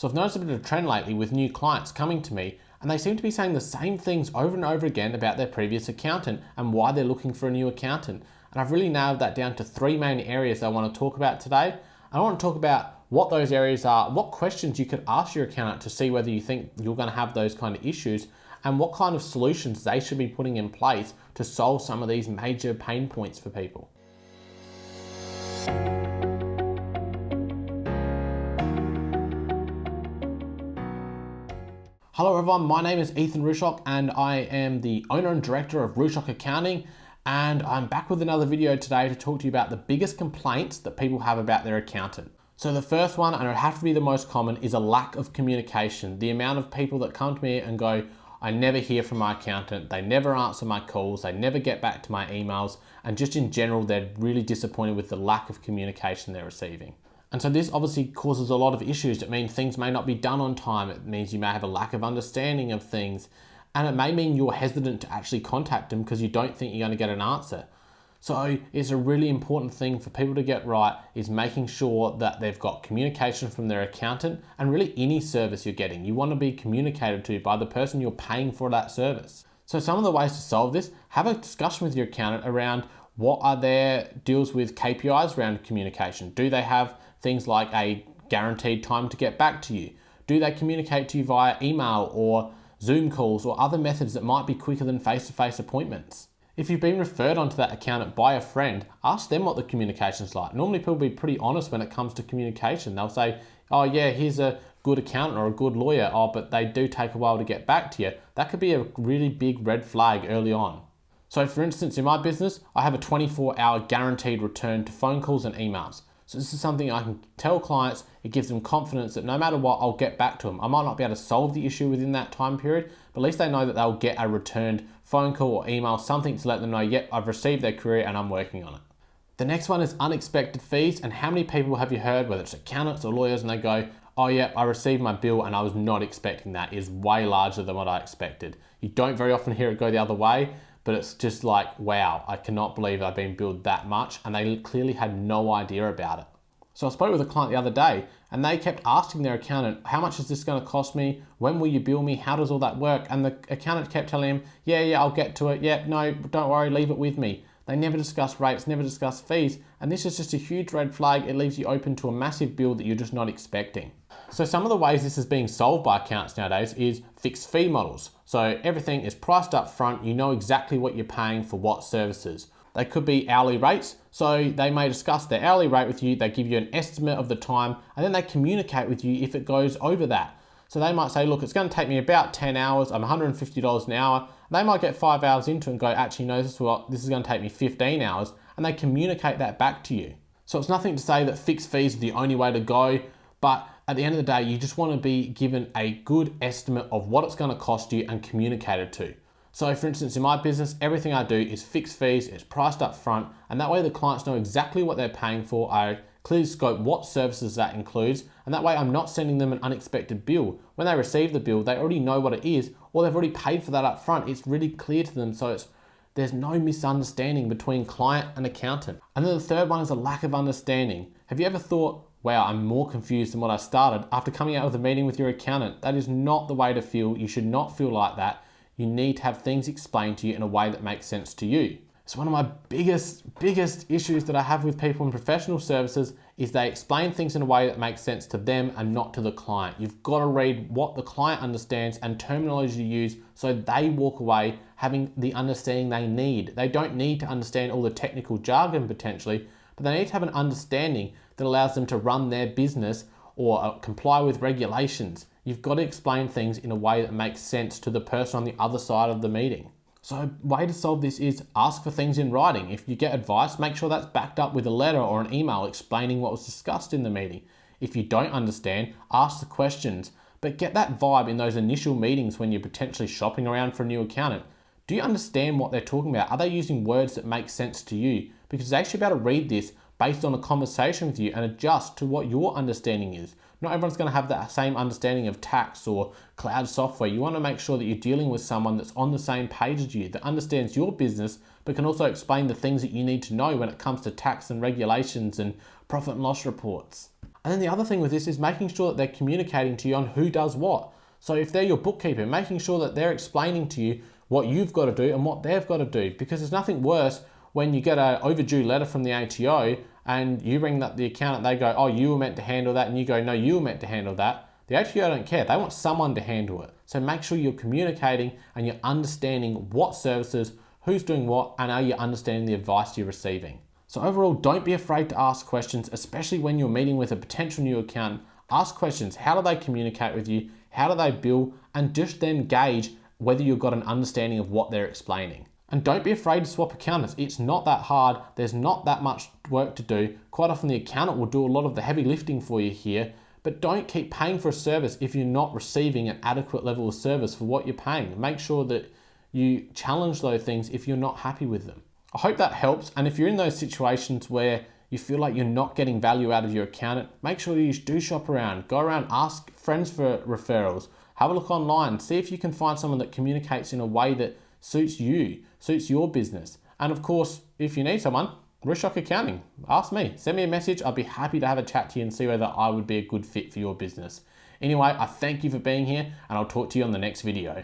So I've noticed a bit of a trend lately with new clients coming to me, and they seem to be saying the same things over and over again about their previous accountant and why they're looking for a new accountant. And I've really nailed that down to 3 main areas I want to talk about today. I want to talk about what those areas are, what questions you could ask your accountant to see whether you think you're going to have those kind of issues, and what kind of solutions they should be putting in place to solve some of these major pain points for people. Hello everyone, my name is Ethan Rushock and I am the owner and director of Rushock Accounting, and I'm back with another video today to talk to you about the biggest complaints that people have about their accountant. So the first one, and it would have to be the most common, is a lack of communication. The amount of people that come to me and go, I never hear from my accountant, they never answer my calls, they never get back to my emails, and just in general, they're really disappointed with the lack of communication they're receiving. And so this obviously causes a lot of issues. It means things may not be done on time. It means you may have a lack of understanding of things. And it may mean you're hesitant to actually contact them because you don't think you're going to get an answer. So it's a really important thing for people to get right is making sure that they've got communication from their accountant and really any service you're getting. You want to be communicated to by the person you're paying for that service. So some of the ways to solve this, have a discussion with your accountant around what are their deals with KPIs around communication. Do they have things like a guaranteed time to get back to you? Do they communicate to you via email or Zoom calls or other methods that might be quicker than face-to-face appointments? If you've been referred onto that accountant by a friend, ask them what the communication's like. Normally people will be pretty honest when it comes to communication. They'll say, oh yeah, here's a good accountant or a good lawyer, oh, but they do take a while to get back to you. That could be a really big red flag early on. So for instance, in my business, I have a 24-hour guaranteed return to phone calls and emails. So this is something I can tell clients. It gives them confidence that no matter what, I'll get back to them. I might not be able to solve the issue within that time period, but at least they know that they'll get a returned phone call or email, something to let them know, yep, I've received their query and I'm working on it. The next one is unexpected fees. And how many people have you heard, whether it's accountants or lawyers, and they go, oh yeah, I received my bill and I was not expecting that. It is way larger than what I expected. You don't very often hear it go the other way, but it's just like, wow, I cannot believe I've been billed that much, and they clearly had no idea about it. So I spoke with a client the other day and they kept asking their accountant, how much is this going to cost me? When will you bill me? How does all that work? And the accountant kept telling him, yeah, I'll get to it. Yeah, no, don't worry, leave it with me. They never discuss rates, never discuss fees. And this is just a huge red flag. It leaves you open to a massive bill that you're just not expecting. So some of the ways this is being solved by accountants nowadays is fixed fee models. So everything is priced up front. You know exactly what you're paying for what services. They could be hourly rates. So they may discuss their hourly rate with you. They give you an estimate of the time, and then they communicate with you if it goes over that. So they might say, look, it's going to take me about 10 hours. I'm $150 an hour. They might get 5 hours into it and go, actually, no, this is going to take me 15 hours. And they communicate that back to you. So it's nothing to say that fixed fees are the only way to go, but at the end of the day, you just want to be given a good estimate of what it's going to cost you and communicated to. So for instance, in my business, everything I do is fixed fees, it's priced up front, and that way the clients know exactly what they're paying for. I clearly scope what services that includes, and that way I'm not sending them an unexpected bill. When they receive the bill, they already know what it is, or they've already paid for that up front. It's really clear to them, so there's no misunderstanding between client and accountant. And then the third one is a lack of understanding. Have you ever thought, wow, I'm more confused than what I started after coming out of a meeting with your accountant? That is not the way to feel. You should not feel like that. You need to have things explained to you in a way that makes sense to you. So one of my biggest issues that I have with people in professional services is they explain things in a way that makes sense to them and not to the client. You've got to read what the client understands and terminology to use so they walk away having the understanding they need. They don't need to understand all the technical jargon potentially, but they need to have an understanding that allows them to run their business or comply with regulations. You've got to explain things in a way that makes sense to the person on the other side of the meeting. So a way to solve this is ask for things in writing. If you get advice, make sure that's backed up with a letter or an email explaining what was discussed in the meeting. If you don't understand, ask the questions, but get that vibe in those initial meetings when you're potentially shopping around for a new accountant. Do you understand what they're talking about? Are they using words that make sense to you? Because they should be able to read this based on a conversation with you and adjust to what your understanding is. Not everyone's going to have that same understanding of tax or cloud software. You want to make sure that you're dealing with someone that's on the same page as you, that understands your business, but can also explain the things that you need to know when it comes to tax and regulations and profit and loss reports. And then the other thing with this is making sure that they're communicating to you on who does what. So if they're your bookkeeper, making sure that they're explaining to you what you've got to do and what they've got to do, because there's nothing worse when you get an overdue letter from the ATO and you ring up the accountant, they go, oh, you were meant to handle that, and you go, no, you were meant to handle that. The ATO don't care, they want someone to handle it. So make sure you're communicating and you're understanding what services, who's doing what, and are you understanding the advice you're receiving. So overall, don't be afraid to ask questions, especially when you're meeting with a potential new accountant. Ask questions, how do they communicate with you? How do they bill? And just then gauge whether you've got an understanding of what they're explaining. And don't be afraid to swap accountants. It's not that hard. There's not that much work to do. Quite often the accountant will do a lot of the heavy lifting for you here, but don't keep paying for a service if you're not receiving an adequate level of service for what you're paying. Make sure that you challenge those things if you're not happy with them. I hope that helps. And if you're in those situations where you feel like you're not getting value out of your accountant, make sure you do shop around. Go around, ask friends for referrals. Have a look online. See if you can find someone that communicates in a way that suits you, suits your business. And of course, if you need someone, Rushock Accounting, ask me, send me a message. I'll be happy to have a chat to you and see whether I would be a good fit for your business. Anyway, I thank you for being here and I'll talk to you on the next video.